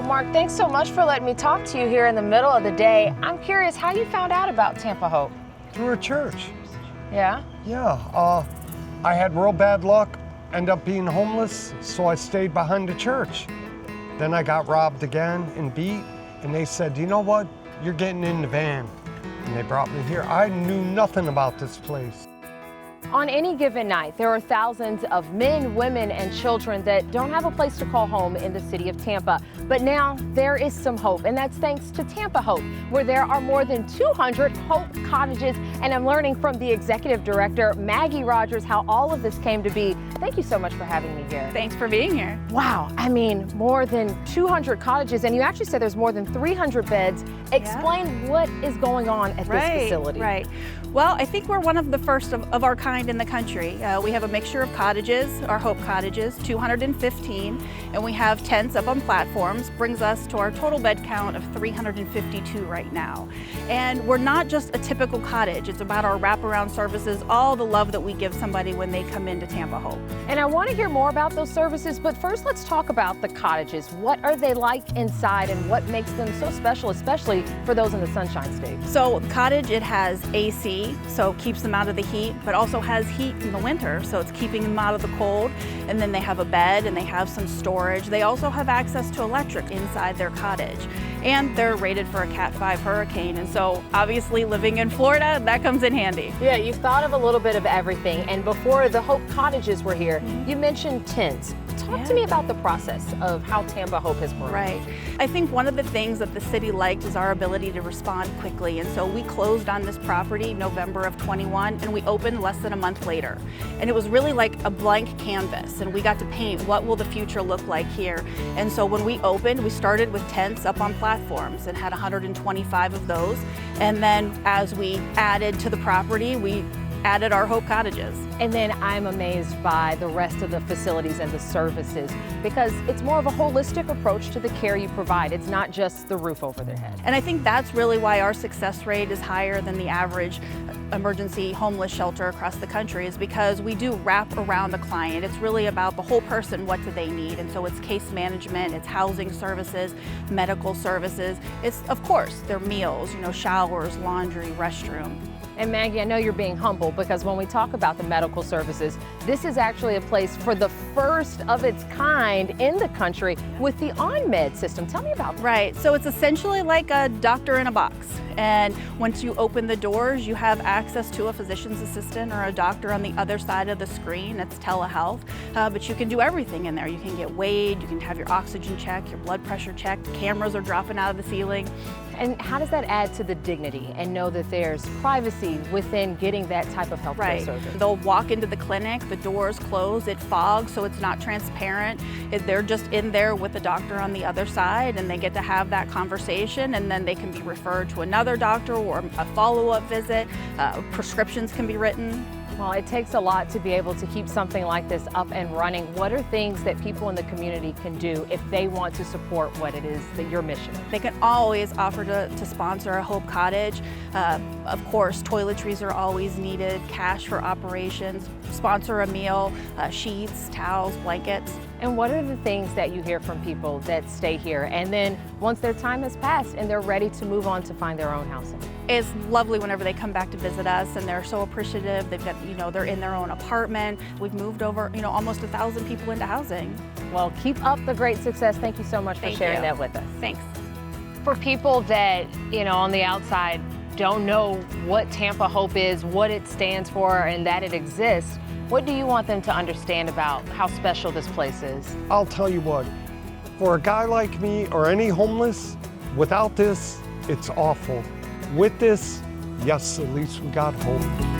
Mark, thanks so much for letting me talk to you here in the middle of the day. I'm curious how you found out about Tampa Hope. Through a church. Yeah? Yeah. I had real bad luck, ended up being homeless, so I stayed behind the church. Then I got robbed again and beat, and they said, you know what? You're getting in the van. And they brought me here. I knew nothing about this place. On any given night, there are thousands of men, women, and children that don't have a place to call home in the city of Tampa. But now there is some hope, and that's thanks to Tampa Hope, where there are more than 200 Hope cottages. And I'm learning from the executive director, Maggie Rogers, how all of this came to be. Thank you so much for having me here. Thanks for being here. Wow, I mean, more than 200 cottages, and you actually said there's more than 300 beds. Explain what is going on at this facility. Right. Well, I think we're one of the first of our kind in the country. We have a mixture of cottages, our Hope cottages, 215, and we have tents up on platforms, brings us to our total bed count of 352 right now. And we're not just a typical cottage, it's about our wraparound services, all the love that we give somebody when they come into Tampa Hope. And I want to hear more about those services, but first let's talk about the cottages. What are they like inside and what makes them so special, especially for those in the Sunshine State? So the cottage, it has AC, so it keeps them out of the heat, but also has heat in the winter, so it's keeping them out of the cold. And then they have a bed and they have some storage. They also have access to electric inside their cottage. And they're rated for a Cat 5 hurricane, and so obviously living in Florida, that comes in handy. Yeah, you've thought of a little bit of everything, and before the Hope cottages were here, you mentioned tents. Talk to me about the process of how Tampa Hope has grown. Right. I think one of the things that the city liked is our ability to respond quickly, and so we closed on this property November of 21, and we opened less than a month later. And it was really like a blank canvas, and we got to paint what will the future look like here. And so when we opened, we started with tents up on platforms and had 125 of those. And then as we added to the property, we added our Hope cottages. And then I'm amazed by the rest of the facilities and the services because it's more of a holistic approach to the care you provide. It's not just the roof over their head. And I think that's really why our success rate is higher than the average emergency homeless shelter across the country, is because we do wrap around the client. It's really about the whole person, what do they need? And so it's case management, it's housing services, medical services. It's, of course, their meals, showers, laundry, restroom. And Maggie, I know you're being humble because when we talk about the medical services, this is actually a place for the first of its kind in the country with the OnMed system. Tell me about that. Right, so it's essentially like a doctor in a box. And once you open the doors, you have access to a physician's assistant or a doctor on the other side of the screen. It's telehealth, but you can do everything in there. You can get weighed, you can have your oxygen checked, your blood pressure checked, cameras are dropping out of the ceiling. And how does that add to the dignity and know that there's privacy within getting that type of healthcare service? They'll walk into the clinic, the doors close, it fogs, so it's not transparent. They're just in there with the doctor on the other side, and they get to have that conversation, and then they can be referred to another doctor or a follow-up visit. Prescriptions can be written. Well, it takes a lot to be able to keep something like this up and running. What are things that people in the community can do if they want to support what it is that your mission is? They can always offer to sponsor a Hope cottage. Of course, toiletries are always needed, cash for operations, sponsor a meal, sheets, towels, blankets. And what are the things that you hear from people that stay here and then once their time has passed and they're ready to move on to find their own housing? It's lovely whenever they come back to visit us, and they're so appreciative. They've got, they're in their own apartment. We've moved over, almost 1,000 people into housing. Well, keep up the great success. Thank you so much for sharing that with us. Thanks. For people that, on the outside don't know what Tampa Hope is, what it stands for, and that it exists, what do you want them to understand about how special this place is? I'll tell you what, for a guy like me or any homeless, without this, it's awful. With this, yes, at least we got hope.